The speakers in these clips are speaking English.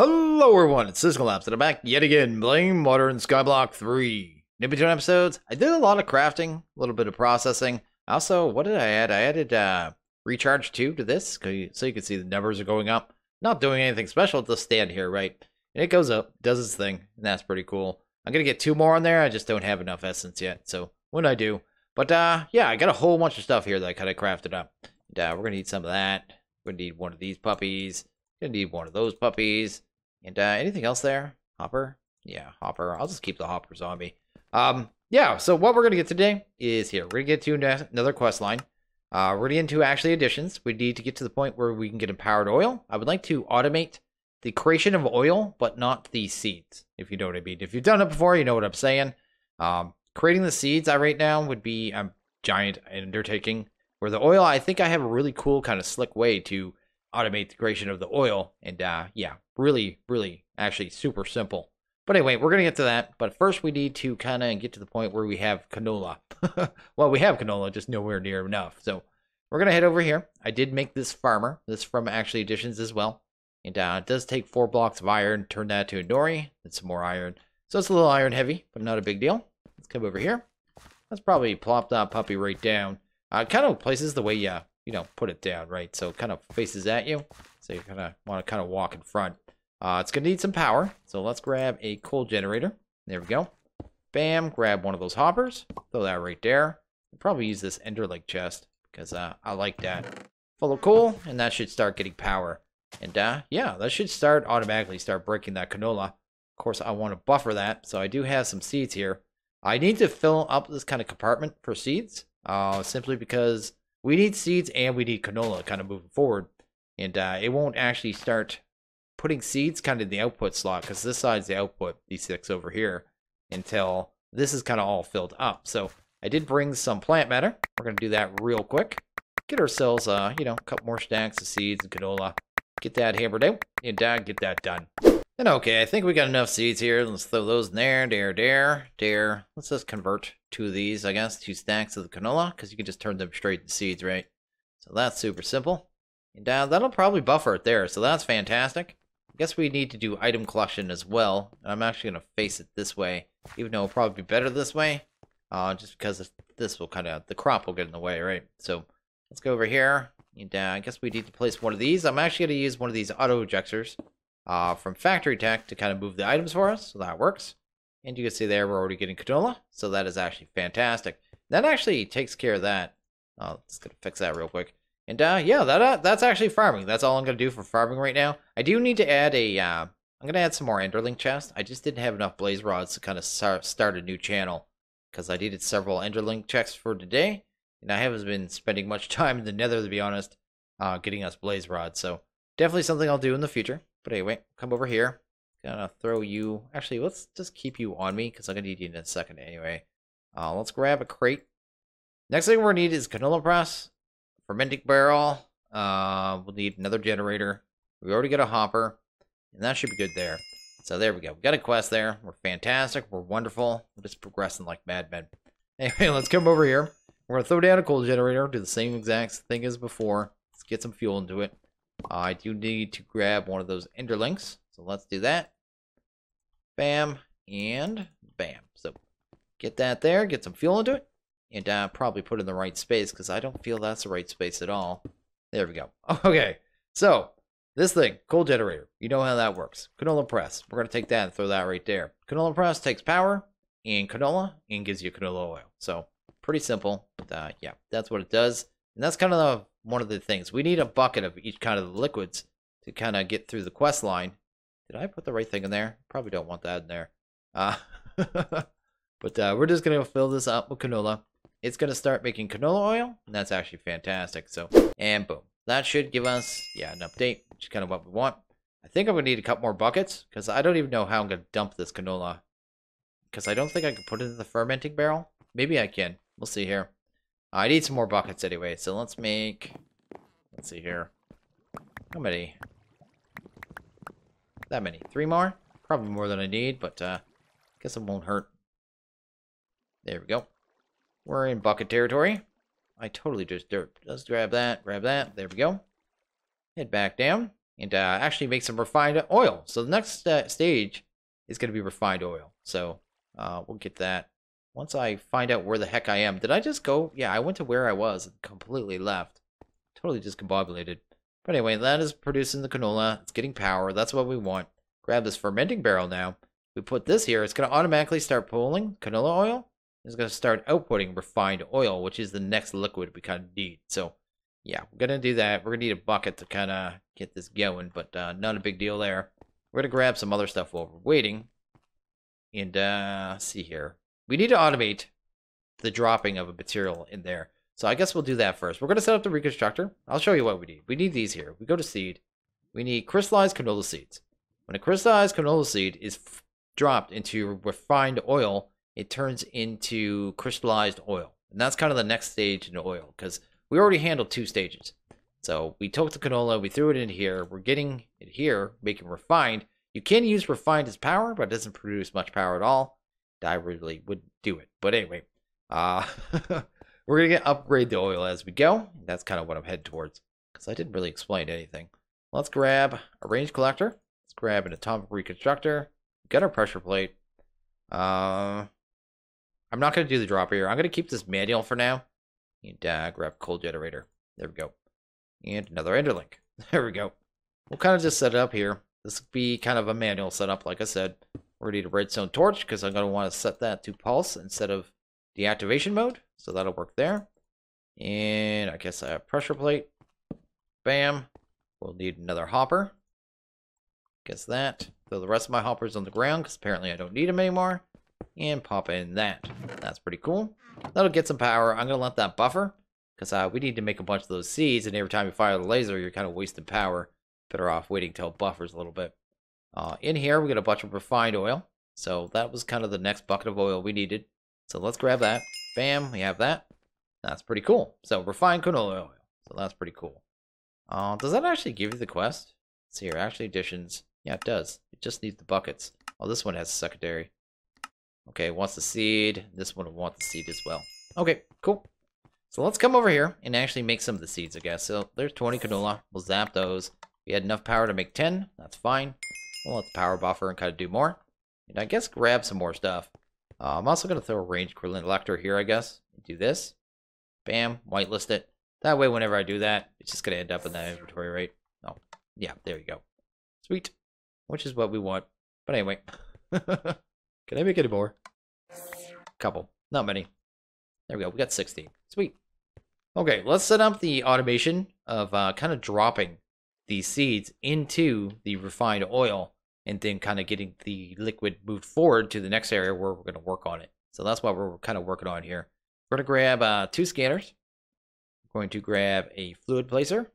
Hello everyone, it's Syscalapse, and I'm back yet again playing Modern Skyblock 3. In between episodes, I did a lot of crafting, a little bit of processing. Also, what did I add? I added Recharge 2 to this, so you can see the numbers are going up. Not doing anything special, just stand here, right? And it goes up, does its thing, and that's pretty cool. I'm going to get 2 more on there, I just don't have enough essence yet, so when I do. But yeah, I got a whole bunch of stuff here that I kind of crafted up. And we're going to need some of that. We're going to need one of these puppies. Going to need one of those puppies. And anything else there? Hopper? Yeah, Hopper. I'll just keep the Hopper zombie. Yeah, so what we're going to get today is here. We're going to get to another quest line. We're going to get into actually additions. We need to get to the point where we can get empowered oil. I would like to automate the creation of oil, but not the seeds, if you know what I mean. If you've done it before, you know what I'm saying. Creating the seeds right now would be a giant undertaking. Where the oil, I think I have a really cool kind of slick way to automate the creation of the oil, and yeah, really actually super simple. But anyway, we're gonna get to that, but first we need to kind of get to the point where we have canola. Well, we have canola, just nowhere near enough. So we're gonna head over here. I did make this farmer. This from actually additions as well, and it does take 4 blocks of iron, turn that to a nori and some more iron. So it's a little iron heavy, but not a big deal. Let's come over here. Let's probably plop that puppy right down. Kind of places the way you know, put it down, right? So it kind of faces at you. So you kind of want to kind of walk in front. It's going to need some power. So let's grab a coal generator. There we go. Bam, grab one of those hoppers. Throw that right there. I'll probably use this Enderlink chest because I like that. Full of coal, and that should start getting power. And yeah, that should automatically start breaking that canola. Of course, I want to buffer that. So I do have some seeds here. I need to fill up this kind of compartment for seeds. Simply because we need seeds and we need canola kind of moving forward. And it won't actually start putting seeds kind of in the output slot because this side's the output, these 6 over here, until this is kind of all filled up. So I did bring some plant matter. We're going to do that real quick. Get ourselves, you know, a couple more stacks of seeds and canola. Get that hammered out and get that done. And okay, I think we got enough seeds here. Let's throw those in there. There. Let's just convert 2 of these, I guess, 2 stacks of the canola, because you can just turn them straight into seeds, right? So that's super simple. And that'll probably buffer it there, so that's fantastic. I guess we need to do item collection as well. I'm actually going to face it this way, even though it'll probably be better this way, just because this will kind of, the crop will get in the way, right? So let's go over here, and I guess we need to place one of these. I'm actually going to use one of these auto ejectors. From Factory Tech to kind of move the items for us, so that works. And you can see there we're already getting canola, so that is actually fantastic. That actually takes care of that. Just gonna fix that real quick. And yeah, that's actually farming. That's all I'm gonna do for farming right now. I do need to add I'm gonna add some more Enderlink chests. I just didn't have enough blaze rods to kind of start a new channel because I needed several Enderlink chests for today, and I haven't been spending much time in the Nether, to be honest, getting us blaze rods. So definitely something I'll do in the future. But anyway, come over here. Gonna throw you. Actually, let's just keep you on me because I'm gonna need you in a second anyway. Let's grab a crate. Next thing we're gonna need is canola press, fermenting barrel. We'll need another generator. We already got a hopper, and that should be good there. So there we go. We got a quest there. We're fantastic. We're wonderful. We're just progressing like madmen. Anyway, let's come over here. We're gonna throw down a coal generator. Do the same exact thing as before. Let's get some fuel into it. I do need to grab one of those Enderlinks, so let's do that. Bam, and bam. So get that there, get some fuel into it, and probably put it in the right space, because I don't feel that's the right space at all. There we go. Okay, so this thing, coal generator, you know how that works. Canola press, we're going to take that and throw that right there. Canola press takes power and canola and gives you canola oil. So pretty simple, but yeah, that's what it does. And that's kind of one of the things. We need a bucket of each kind of the liquids to kind of get through the quest line. Did I put the right thing in there? Probably don't want that in there. But we're just going to fill this up with canola. It's going to start making canola oil, and that's actually fantastic. So, and boom. That should give us, yeah, an update, which is kind of what we want. I think I'm going to need a couple more buckets, because I don't even know how I'm going to dump this canola. Because I don't think I can put it in the fermenting barrel. Maybe I can. We'll see here. I need some more buckets anyway, so let's make, let's see here. How many? That many. 3 more? Probably more than I need, but guess it won't hurt. There we go. We're in bucket territory. I totally just grab that, there we go. Head back down, and actually make some refined oil. So the next stage is going to be refined oil. So we'll get that once I find out where the heck I am. Did I just go? Yeah, I went to where I was and completely left. Totally discombobulated. But anyway, that is producing the canola. It's getting power. That's what we want. Grab this fermenting barrel now. We put this here. It's going to automatically start pulling canola oil. It's going to start outputting refined oil, which is the next liquid we kind of need. So, yeah, we're going to do that. We're going to need a bucket to kind of get this going, but not a big deal there. We're going to grab some other stuff while we're waiting. And see here. We need to automate the dropping of a material in there. So I guess we'll do that first. We're going to set up the reconstructor. I'll show you what we need. We need these here. We go to seed. We need crystallized canola seeds. When a crystallized canola seed is dropped into refined oil, it turns into crystallized oil. And that's kind of the next stage in the oil, because we already handled 2 stages. So we took the canola, we threw it in here. We're getting it here, making refined. You can use refined as power, but it doesn't produce much power at all. I really wouldn't do it. But anyway, we're going to upgrade the oil as we go. That's kind of what I'm heading towards, because I didn't really explain anything. Let's grab a range collector. Let's grab an atomic reconstructor. Got our pressure plate. I'm not going to do the dropper here. I'm going to keep this manual for now. And grab cold generator. There we go. And another Enderlink. There we go. We'll kind of just set it up here. This will be kind of a manual setup, like I said. We're going to need a redstone torch, because I'm going to want to set that to pulse instead of deactivation mode. So that'll work there. And I guess I have pressure plate. Bam. We'll need another hopper. Guess that. Throw the rest of my hoppers on the ground, because apparently I don't need them anymore. And pop in that. That's pretty cool. That'll get some power. I'm going to let that buffer, because we need to make a bunch of those seeds, and every time you fire the laser, you're kind of wasting power. Better off waiting till it buffers a little bit. In here, we got a bunch of refined oil. So that was kind of the next bucket of oil we needed. So let's grab that. Bam, we have that. That's pretty cool. So refined canola oil. So that's pretty cool. Does that actually give you the quest? Let's see here. Actually additions. Yeah, it does. It just needs the buckets. Oh, this one has a secondary. Okay, it wants the seed. This one will want the seed as well. Okay, cool. So let's come over here and actually make some of the seeds, I guess. So there's 20 canola. We'll zap those. We had enough power to make 10. That's fine. We'll let the power buffer and kind of do more. And I guess grab some more stuff. I'm also going to throw a range collector here, I guess. Do this. Bam. Whitelist it. That way, whenever I do that, it's just going to end up in that inventory, right? Oh, yeah. There you go. Sweet. Which is what we want. But anyway. Can I make any more? Couple. Not many. There we go. We got 16. Sweet. Okay, let's set up the automation of kind of dropping these seeds into the refined oil, and then kind of getting the liquid moved forward to the next area where we're going to work on it. So that's what we're kind of working on here. We're going to grab 2 scanners. We're going to grab a fluid placer.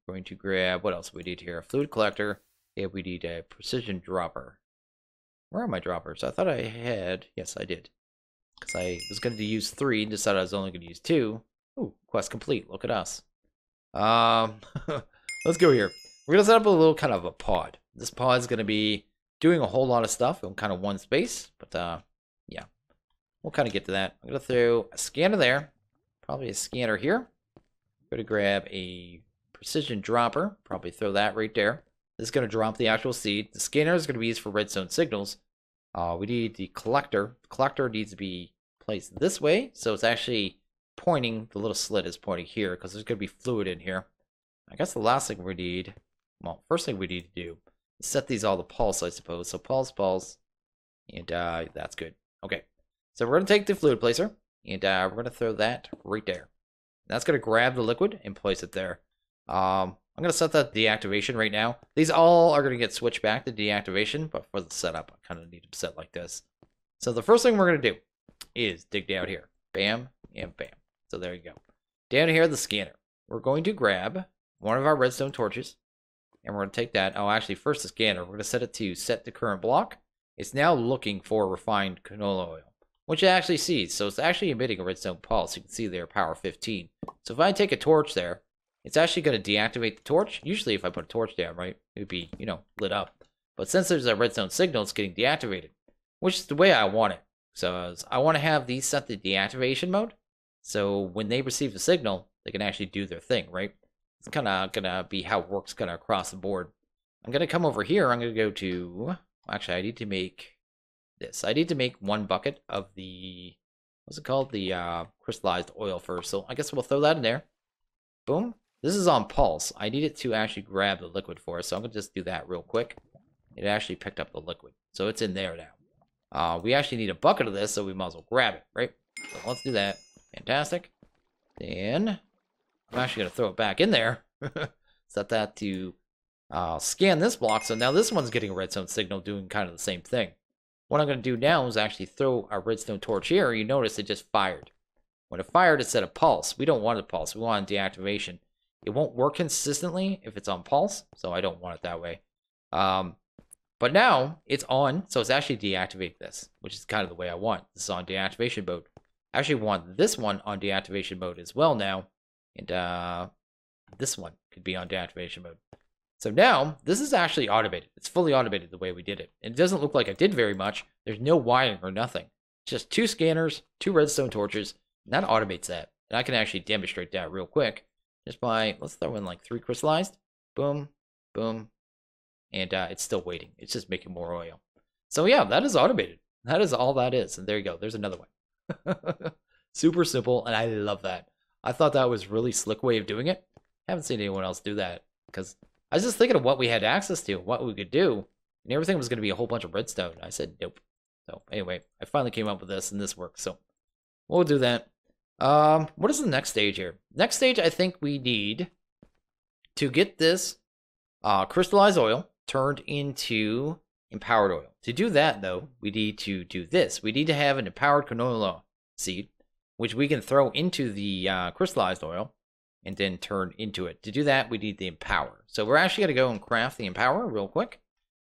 We're going to grab, what else do we need here? A fluid collector. Yeah, we need a precision dropper. Where are my droppers? I thought I had, yes I did. Because I was going to use 3 and decided I was only going to use 2. Ooh, quest complete. Look at us. Let's go here. We're going to set up a little kind of a pod. This pod is going to be doing a whole lot of stuff in kind of one space. But, yeah. We'll kind of get to that. I'm going to throw a scanner there. Probably a scanner here. I'm going to grab a precision dropper. Probably throw that right there. This is going to drop the actual seed. The scanner is going to be used for redstone signals. We need the collector. The collector needs to be placed this way. So it's actually pointing, the little slit is pointing here, because there's going to be fluid in here. I guess the last thing we need, well, first thing we need to do is set these all to pulse, I suppose. So pulse, and that's good. Okay, so we're going to take the fluid placer, and we're going to throw that right there. That's going to grab the liquid and place it there. I'm going to set that deactivation right now. These all are going to get switched back to deactivation, but for the setup, I kind of need them set like this. So the first thing we're going to do is dig down here. Bam, and bam. So there you go. Down here, the scanner. We're going to grab one of our redstone torches, and we're going to take that. Oh, actually, first the scanner. We're going to set it to set the current block. It's now looking for refined canola oil, which it actually sees. So it's actually emitting a redstone pulse. You can see there, power 15. So if I take a torch there, it's actually going to deactivate the torch. Usually if I put a torch down, right, it would be, you know, lit up. But since there's a redstone signal, it's getting deactivated, which is the way I want it. So I want to have these set to deactivation mode. So when they receive the signal, they can actually do their thing, right? It's kind of gonna be how it works kind of across the board. I'm gonna come over here. I'm gonna go to. Actually, I need to make this. I need to make 1 bucket of the. What's it called? The crystallized oil first. So I guess we'll throw that in there. Boom. This is on pulse. I need it to actually grab the liquid for us, so I'm gonna just do that real quick. It actually picked up the liquid, so it's in there now. We actually need a bucket of this, so we might as well grab it, right? So let's do that. Fantastic. Then I'm actually gonna throw it back in there. Set that to scan this block. So now this one's getting a redstone signal, doing kind of the same thing. What I'm gonna do now is actually throw our redstone torch here. You notice it just fired. When it fired, it said a pulse. We don't want a pulse. We want a deactivation. It won't work consistently if it's on pulse, so I don't want it that way. But now it's on, so it's actually deactivate this, which is kind of the way I want. This is on deactivation mode. I actually want this one on deactivation mode as well now, and this one could be on deactivation mode. So now this is actually automated. It's fully automated the way we did it. And it doesn't look like I did very much. There's no wiring or nothing. It's just 2 scanners, 2 redstone torches, and that automates that. And I can actually demonstrate that real quick just by, let's throw in like 3 crystallized. Boom, boom. And it's still waiting. It's just making more oil. So yeah, that is automated. That is all that is. And there you go. There's another one. Super simple, and I love that. I thought that was a really slick way of doing it. Haven't seen anyone else do that, because I was just thinking of what we had access to, what we could do, and everything was going to be a whole bunch of redstone. I said nope. So anyway, I finally came up with this, and this works. So we'll do that. What is the next stage here? Next stage, I think we need to get this crystallized oil turned into empowered oil. To do that, though, we need to do this. We need to have an empowered canola seed, which we can throw into the crystallized oil and then turn into it. To do that, we need the empower. So we're actually going to go and craft the empower real quick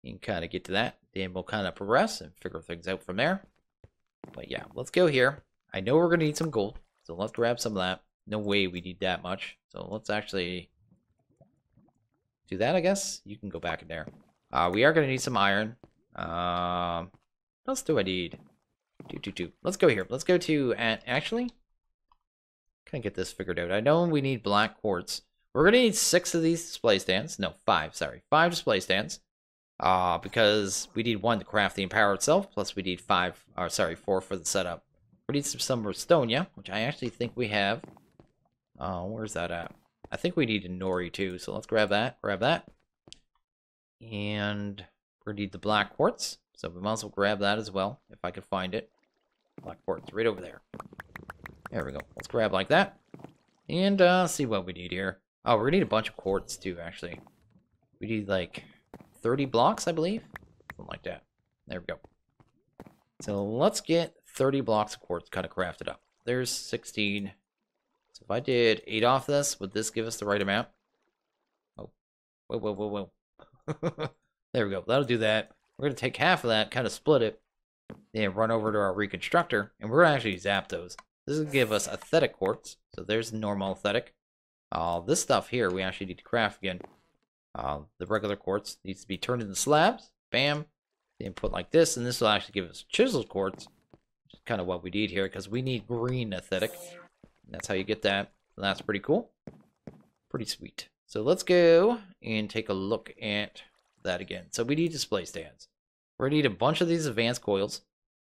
and kind of get to that. Then we'll kind of progress and figure things out from there. But yeah, let's go here. I know we're going to need some gold, so let's grab some of that. No way we need that much. So let's actually do that, I guess. You can go back in there. We are going to need some iron. What else do I need? Let's go here. Let's go to, actually, can I get this figured out? I know we need black quartz. We're going to need 6 of these display stands. No, 5, sorry. 5 display stands. Because we need 1 to craft the empower itself, plus we need 4 for the setup. We need some Restonia, which I actually think we have. Where's that at? I think we need a Nori too, so let's grab that. And we're going to need the black quartz, so we might as well grab that as well, if I can find it. Black quartz, right over there. There we go. Let's grab like that. And see what we need here. Oh, we're going to need a bunch of quartz too, actually. We need like 30 blocks, I believe. Something like that. There we go. So let's get 30 blocks of quartz kind of crafted up. There's 16. So if I did 8 off this, would this give us the right amount? Oh. Whoa. There we go. That'll do that. We're going to take half of that, kind of split it, then run over to our reconstructor, and we're going to actually zap those. This will give us aesthetic quartz. So there's normal aesthetic. This stuff here we actually need to craft again. The regular quartz needs to be turned into slabs. Bam. Then put like this, and this will actually give us chiseled quartz, which is kind of what we need here, because we need green aesthetic. And that's how you get that. And that's pretty cool. Pretty sweet. So let's go and take a look at that again. So we need display stands. We're going to need a bunch of these advanced coils.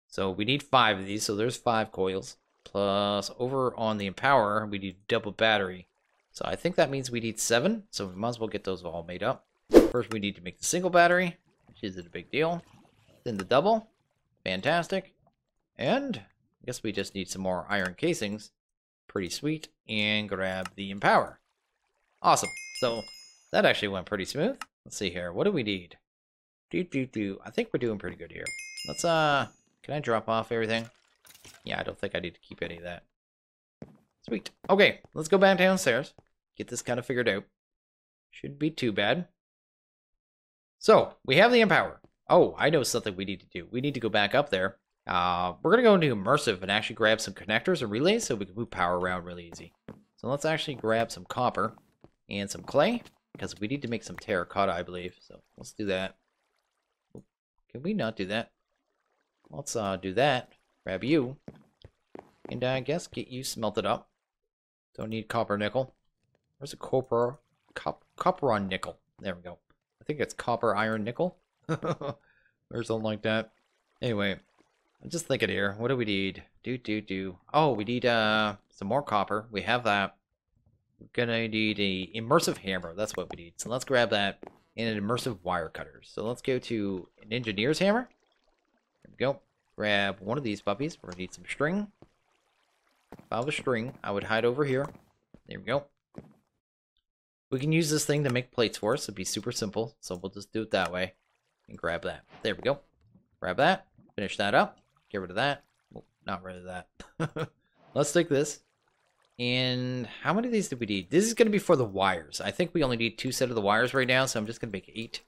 So we need 5 of these, so there's 5 coils. Plus, over on the empower, we need double battery. So I think that means we need 7, so we might as well get those all made up. First, we need to make the single battery, which isn't a big deal. Then the double. Fantastic. And I guess we just need some more iron casings. Pretty sweet. And grab the empower. Awesome. So that actually went pretty smooth. Let's see here. What do we need? I think we're doing pretty good here. Let's, can I drop off everything? Yeah, I don't think I need to keep any of that. Sweet. Okay, let's go back downstairs. Get this kind of figured out. Shouldn't be too bad. So, we have the empower. Oh, I know something we need to do. We need to go back up there. We're going to go into immersive and actually grab some connectors and relays so we can move power around really easy. So let's actually grab some copper and some clay, because we need to make some terracotta, I believe. So let's do that. Can we not do that? Let's do that. Grab you. And I guess get you smelted up. Don't need copper nickel. Where's the copper? Copper on nickel. There we go. I think it's copper, iron, nickel. Or something like that. Anyway, I'm just thinking here. What do we need? Oh, we need some more copper. We have that. We're gonna need a immersive hammer. That's what we need. So let's grab that and an immersive wire cutter. So let's go to an engineer's hammer. There we go. Grab one of these puppies. We're gonna need some string. If I was string, I would hide over here. There we go. We can use this thing to make plates for us. It'd be super simple. So we'll just do it that way. And grab that. There we go. Grab that. Finish that up. Get rid of that. Well, not rid of that. Let's take this. And how many of these do we need? This is going to be for the wires. I think we only need 2 sets of the wires right now. So I'm just going to make 8.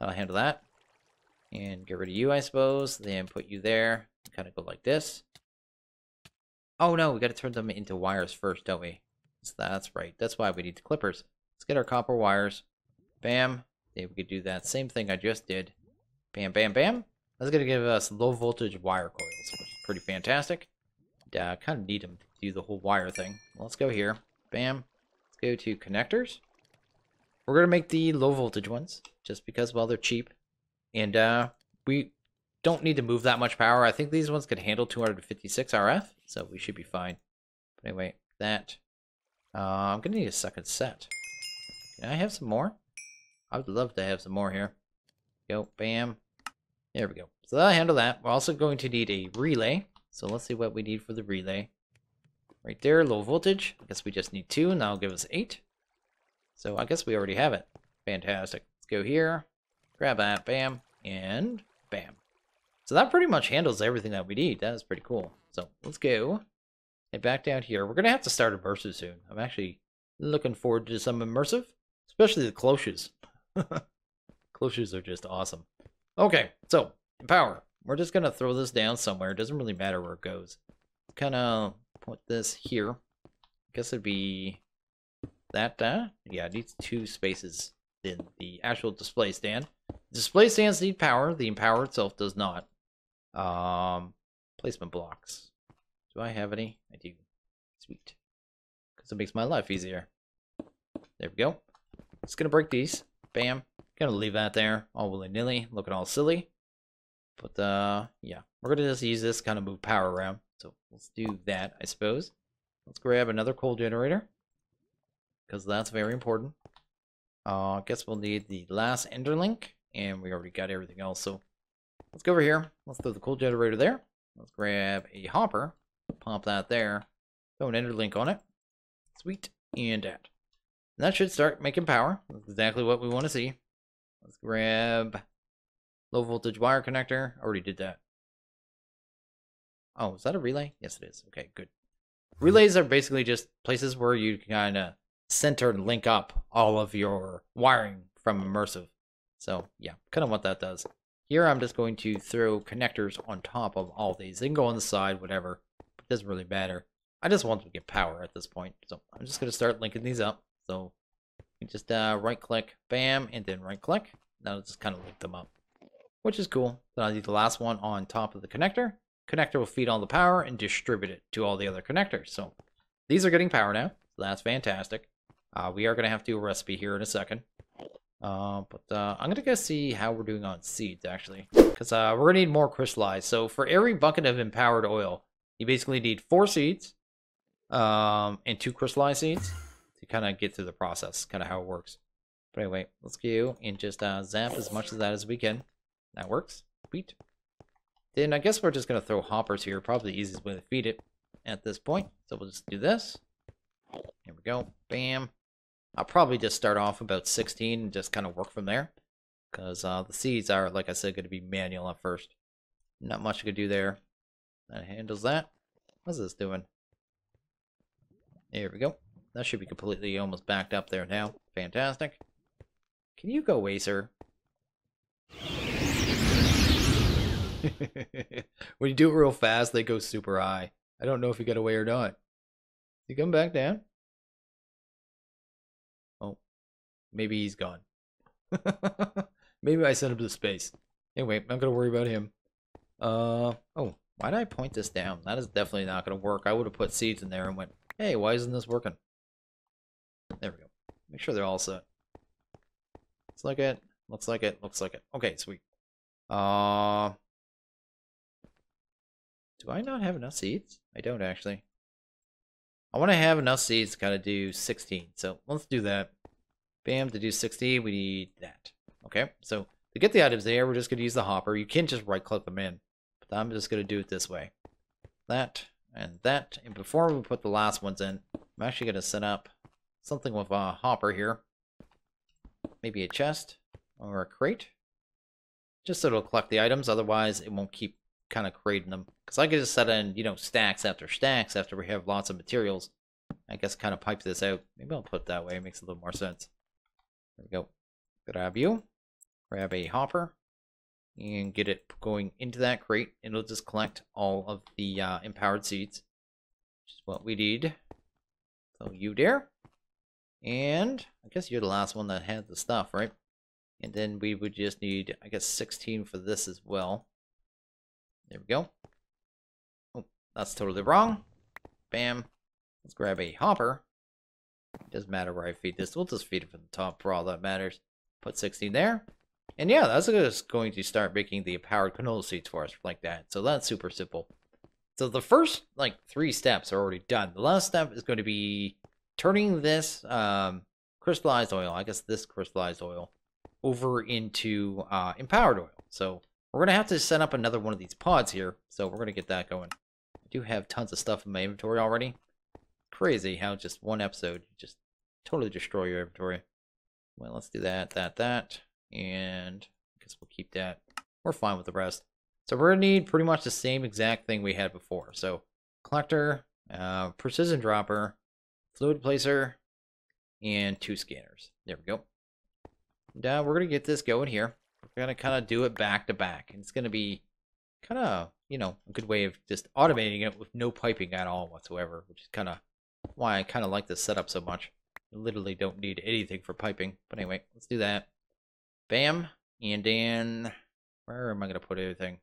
That'll handle that. And get rid of you, I suppose. Then put you there. Kind of go like this. Oh no, we got to turn them into wires first, don't we? So that's right. That's why we need the clippers. Let's get our copper wires. Bam. Then we could do that same thing I just did. Bam, bam, bam. That's going to give us low voltage wire coils, which is pretty fantastic. Kind of need them to do the whole wire thing. Let's go here. Bam. Let's go to connectors. We're going to make the low voltage ones, just because, well, they're cheap. And we don't need to move that much power. I think these ones could handle 256 RF, so we should be fine. But anyway, that. I'm going to need a second set. Can I have some more? I would love to have some more here. Go, bam. There we go. So that'll handle that. We're also going to need a relay. So let's see what we need for the relay. Right there, low voltage. I guess we just need 2, and that'll give us 8. So I guess we already have it. Fantastic. Let's go here. Grab that, bam, and bam. So that pretty much handles everything that we need. That is pretty cool. So let's go. Head back down here. We're going to have to start immersive soon. I'm actually looking forward to some immersive. Especially the cloches. Cloches are just awesome. Okay, so power. We're just going to throw this down somewhere. It doesn't really matter where it goes. Kind of put this here. I guess it'd be that. Yeah, it needs 2 spaces in the actual display stand. Display stands need power. The power itself does not. Placement blocks. Do I have any? I do. Sweet. Because it makes my life easier. There we go. Just gonna break these. Bam. Gonna leave that there. All willy-nilly. Looking all silly. But, yeah. We're gonna just use this kind of move power around. So let's do that, I suppose. Let's grab another coal generator. Because that's very important. I guess we'll need the last Enderlink. And we already got everything else. So let's go over here. Let's throw the coal generator there. Let's grab a hopper. Pop that there. Throw an Enderlink on it. Sweet. And that. And that should start making power. That's exactly what we want to see. Let's grab low voltage wire connector. Already did that. Oh, is that a relay? Yes, it is. Okay, good. Relays are basically just places where you can kind of center and link up all of your wiring from immersive. So, yeah, kind of what that does. Here, I'm just going to throw connectors on top of all these. They can go on the side, whatever. It doesn't really matter. I just want to get power at this point. So, I'm just going to start linking these up. So, you just right-click, bam, and then right-click. Now, just kind of link them up, which is cool. Then I'll need the last one on top of the connector. Connector will feed all the power and distribute it to all the other connectors. So, these are getting power now. So that's fantastic. We are going to have to do a recipe here in a second. I'm going to go see how we're doing on seeds, actually. Because we're going to need more crystallized. So for every bucket of empowered oil, you basically need 4 seeds and 2 crystallized seeds to kind of get through the process, kind of how it works. But anyway, let's go and just zap as much of that as we can. That works. Sweet. Then I guess we're just going to throw hoppers here. Probably the easiest way to feed it at this point. So we'll just do this. Here we go. Bam. I'll probably just start off about 16 and just kind of work from there. Because the seeds are, like I said, going to be manual at first. Not much you could do there. That handles that. What's this doing? There we go. That should be completely almost backed up there now. Fantastic. Can you go away, sir? When you do it real fast, they go super high. I don't know if he got away or not. He come back down? Oh, maybe he's gone. Maybe I sent him to space. Anyway, I'm not gonna worry about him. Oh, why did I point this down? That is definitely not gonna work. I would have put seeds in there and went, hey, why isn't this working? There we go. Make sure they're all set. Looks like it. Looks like it. Looks like it. Okay, sweet. Do I not have enough seeds? I don't actually. I want to have enough seeds to kind of do 16. So let's do that. Bam, to do 60, we need that. Okay, so to get the items there, we're just going to use the hopper. You can just right-click them in. But I'm just going to do it this way. That and that. And before we put the last ones in, I'm actually going to set up something with a hopper here. Maybe a chest or a crate. Just so it'll collect the items. Otherwise, it won't keep kind of creating them. Because I could just set in, you know, stacks after we have lots of materials. I guess kind of pipe this out. Maybe I'll put it that way. It makes a little more sense. There we go. Grab you. Grab a hopper. And get it going into that crate. And it'll just collect all of the empowered seeds. Which is what we need. So you there. And I guess you're the last one that had the stuff, right? And then we would just need, I guess, 16 for this as well. There we go. Oh, that's totally wrong. Bam. Let's grab a hopper. Doesn't matter where I feed this. We'll just feed it from the top for all that matters. Put 16 there. And yeah, that's just going to start making the empowered canola seeds for us like that. So that's super simple. So the first, like, 3 steps are already done. The last step is going to be turning this crystallized oil, I guess this crystallized oil, over into empowered oil. So we're going to have to set up another one of these pods here. So we're going to get that going. I do have tons of stuff in my inventory already. Crazy how just one episode just totally destroy your inventory. Well, let's do that, and I guess we'll keep that. We're fine with the rest. So we're going to need pretty much the same exact thing we had before. So collector, precision dropper, fluid placer, and 2 scanners. There we go. And we're going to get this going here. We're going to kind of do it back to back. And it's going to be kind of, you know, a good way of just automating it with no piping at all whatsoever, which is kind of why I kind of like this setup so much. You literally don't need anything for piping. But anyway, let's do that. Bam. And then, where am I going to put everything?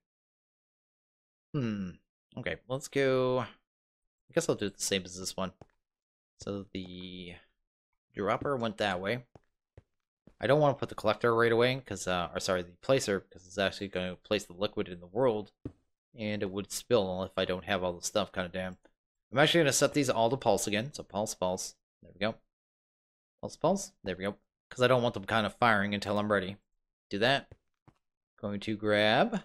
Okay, let's go. I guess I'll do it the same as this one. So the dropper went that way. I don't want to put the collector right away, because, or sorry, the placer, because it's actually going to place the liquid in the world, and it would spill if I don't have all the stuff kind of down. I'm actually going to set these all to pulse again, so pulse, pulse, there we go. Pulse, pulse, there we go, because I don't want them kind of firing until I'm ready. Do that. Going to grab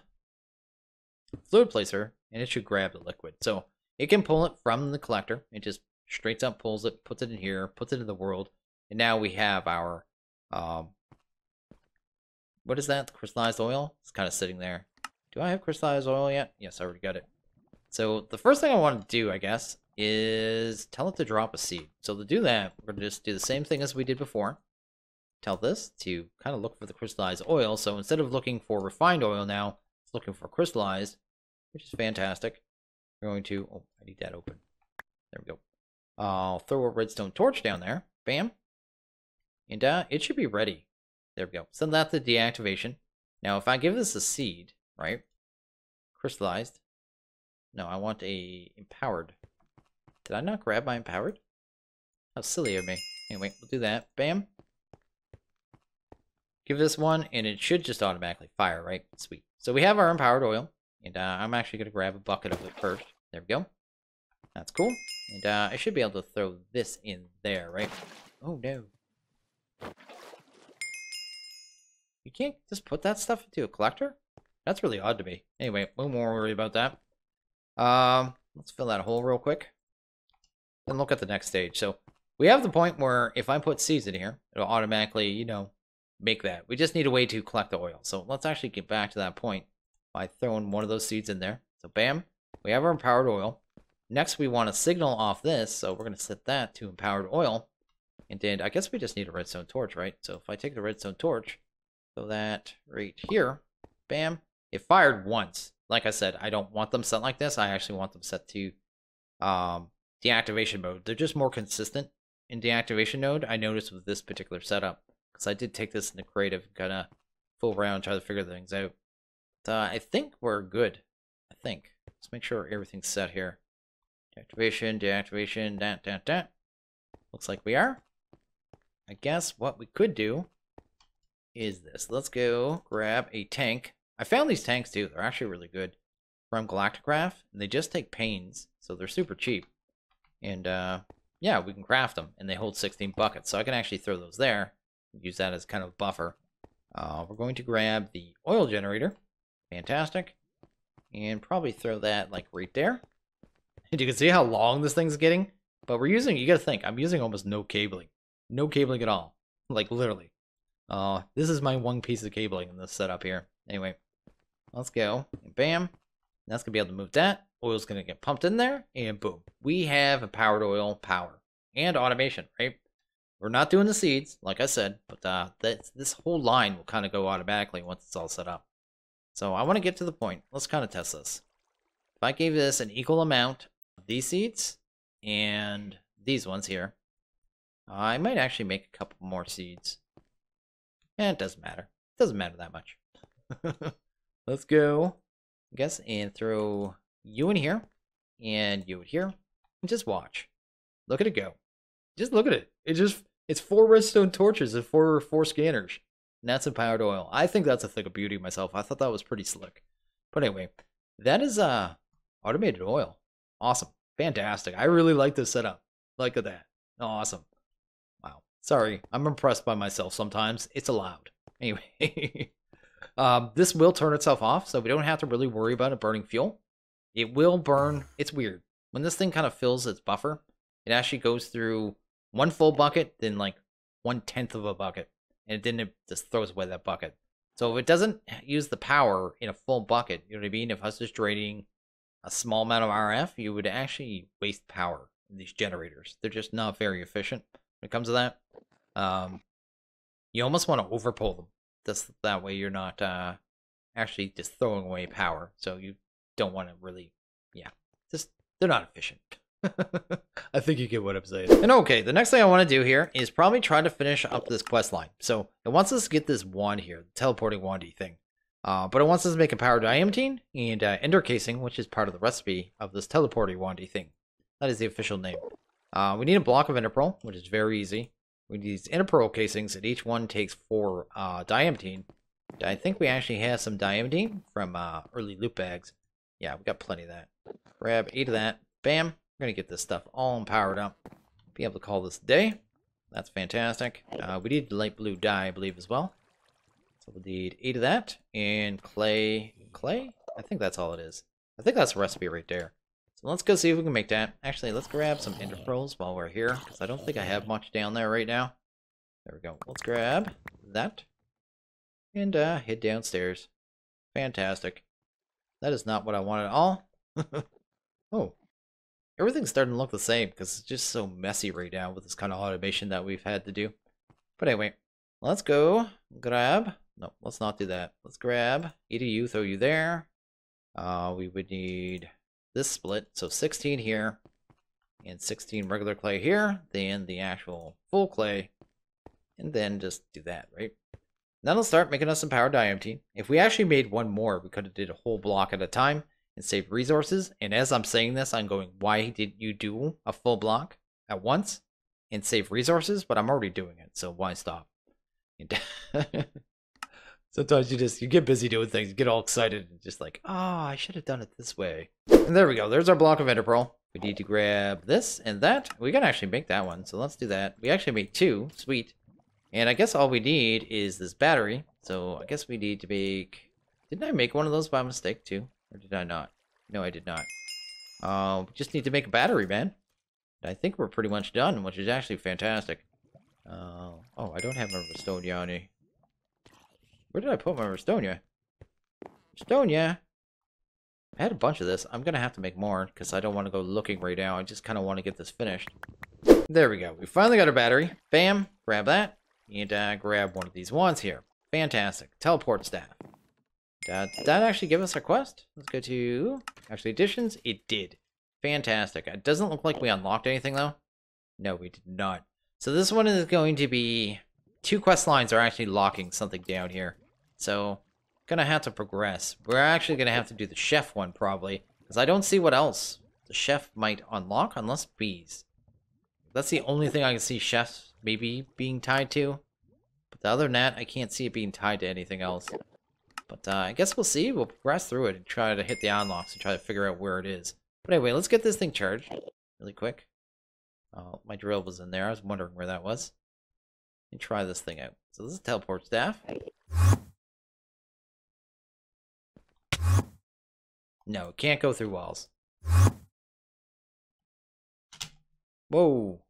fluid placer, and it should grab the liquid. So it can pull it from the collector, it just straight up pulls it, puts it in here, puts it in the world, and now we have our what is that? The crystallized oil? It's kind of sitting there. Do I have crystallized oil yet? Yes, I already got it. So the first thing I want to do, I guess, is tell it to drop a seed. So to do that, we're going to just do the same thing as we did before. Tell this to kind of look for the crystallized oil. So instead of looking for refined oil now, it's looking for crystallized, which is fantastic. We're going to, oh, I need that open. There we go. I'll throw a redstone torch down there. Bam. And it should be ready. There we go. Send that to deactivation. Now, if I give this a seed, right? Crystallized. No, I want a empowered. Did I not grab my empowered? How silly of me. Anyway, we'll do that. Bam. Give this one, and it should just automatically fire, right? Sweet. So we have our empowered oil, and I'm actually going to grab a bucket of it first. There we go. That's cool. And I should be able to throw this in there, right? Oh, no. You can't just put that stuff into a collector? That's really odd to me. Anyway, we won't worry about that. Let's fill that hole real quick. Then look at the next stage. So we have the point where if I put seeds in here, it'll automatically, you know, make that. We just need a way to collect the oil. So let's actually get back to that point by throwing one of those seeds in there. So bam, we have our empowered oil. Next, we want a signal off this, so we're going to set that to empowered oil. And then I guess we just need a redstone torch, right? So if I take the redstone torch, throw that right here, bam, it fired once. Like I said, I don't want them set like this. I actually want them set to deactivation mode. They're just more consistent in deactivation mode, I noticed with this particular setup. Because I did take this into creative, kind of fool around, try to figure things out. But, I think we're good. I think. Let's make sure everything's set here. Deactivation, deactivation, that. Looks like we are. I guess what we could do is this. Let's go grab a tank. I found these tanks too. They're actually really good from Galacticraft, and they just take panes, so they're super cheap. And yeah, we can craft them, and they hold 16 buckets, so I can actually throw those there, use that as kind of a buffer. We're going to grab the oil generator. Fantastic. And probably throw that like right there. And you can see how long this thing's getting. But we're using, you gotta think, I'm using almost no cabling. No cabling at all. Like literally. This is my one piece of cabling in this setup here. Anyway, let's go. And bam. That's gonna be able to move that. Oil's gonna get pumped in there, and boom. We have a powered oil power. And automation, right? We're not doing the seeds, like I said, but this whole line will kind of go automatically once it's all set up. So I want to get to the point. Let's kind of test this. If I gave this an equal amount of these seeds and these ones here, I might actually make a couple more seeds. And it doesn't matter. It doesn't matter that much. Let's go, I guess, and throw you in here and you in here. And just watch. Look at it go. Just look at it. It's 4 redstone torches and four scanners. And that's a powered oil. I think that's a thing of beauty myself. I thought that was pretty slick. But anyway, that is automated oil. Awesome. Fantastic. I really like this setup. Look at that. Awesome. Wow. Sorry. I'm impressed by myself sometimes. It's allowed. Anyway. This will turn itself off, so we don't have to really worry about it burning fuel. It will burn. It's weird. When this thing kind of fills its buffer, it actually goes through one full bucket, then like 1/10 of a bucket. And then it just throws away that bucket. So if it doesn't use the power in a full bucket, you know what I mean? If I was just draining a small amount of RF, you would actually waste power in these generators. They're just not very efficient when it comes to that. You almost want to overpull them. That way you're not actually just throwing away power. So you don't want to really, yeah, just they're not efficient. I think you get what I'm saying. And okay, the next thing I want to do here is probably try to finish up this quest line. So it wants us to get this wand here, the teleporting wandy thing. But it wants us to make a power diamantine and ender casing, which is part of the recipe of this teleporting wandy thing. That is the official name. We need a block of ender pearl, which is very easy. We need these ender pearl casings, and each one takes 4 diamantine. I think we actually have some diamantine from early loot bags. Yeah, we got plenty of that. Grab 8 of that. Bam. We're going to get this stuff all powered up. Be able to call this a day. That's fantastic. We need light blue dye, I believe, as well. So we'll need 8 of that. And clay. Clay? I think that's all it is. I think that's a recipe right there. So let's go see if we can make that. Actually, let's grab some ender pearls while we're here, because I don't think I have much down there right now. There we go. Let's grab that. And head downstairs. Fantastic. That is not what I want at all. Oh. Everything's starting to look the same because it's just so messy right now with this kind of automation that we've had to do. But anyway, let's go grab. No, let's not do that. Let's grab 8 of you, throw you there. We would need this split, so 16 here and 16 regular clay here, then the actual full clay, and then just do that, right? That'll start making us some power diamantine. If we actually made one more, we could have did a whole block at a time and save resources. And as I'm saying this, I'm going, why did you do a full block at once and save resources? But I'm already doing it, so why stop? And sometimes you get busy doing things, you get all excited and just like, oh, I should have done it this way. And there we go. There's our block of ender pearl. We need to grab this and that. We can actually make that one, so let's do that. We actually made 2. Sweet. And I guess all we need is this battery. So I guess we need to make... Didn't I make one of those by mistake too? Or did I not? No, I did not. We just need to make a battery, man. I think we're pretty much done, which is actually fantastic. Oh, I don't have my Restonia on me. Where did I put my Restonia? Restonia! I had a bunch of this. I'm going to have to make more, because I don't want to go looking right now. I just kind of want to get this finished. There we go. We finally got our battery. Bam! Grab that. And grab one of these wands here. Fantastic. Teleport staff. Did that actually give us our quest? Let's go to... Actually, additions? It did. Fantastic. It doesn't look like we unlocked anything, though. No, we did not. So this one is going to be... 2 quest lines are actually locking something down here. So, gonna have to progress. We're actually gonna have to do the chef one, probably. Because I don't see what else the chef might unlock, unless bees. That's the only thing I can see chefs maybe being tied to. But other than that, I can't see it being tied to anything else. But I guess we'll see. We'll progress through it and try to hit the unlocks and try to figure out where it is. But anyway, let's get this thing charged really quick. Oh, my drill was in there. I was wondering where that was. Let me try this thing out. So this is teleport staff. No, it can't go through walls. Whoa.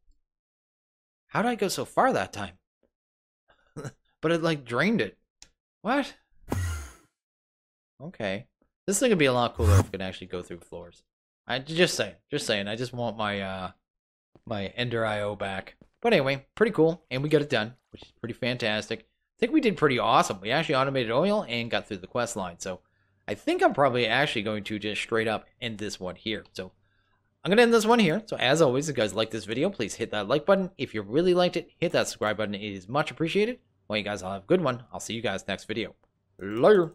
How did I go so far that time? But it like drained it. What? Okay. This thing would be a lot cooler if it could actually go through floors. I just saying. I just want my my Ender IO back. But anyway, pretty cool, and we got it done, which is pretty fantastic. I think we did pretty awesome. We actually automated oil and got through the quest line. So I think I'm probably actually going to just straight up end this one here. So I'm going to end this one here. So as always, if you guys like this video, please hit that like button. If you really liked it, hit that subscribe button. It is much appreciated. Well, you guys all have a good one. I'll see you guys next video. Later.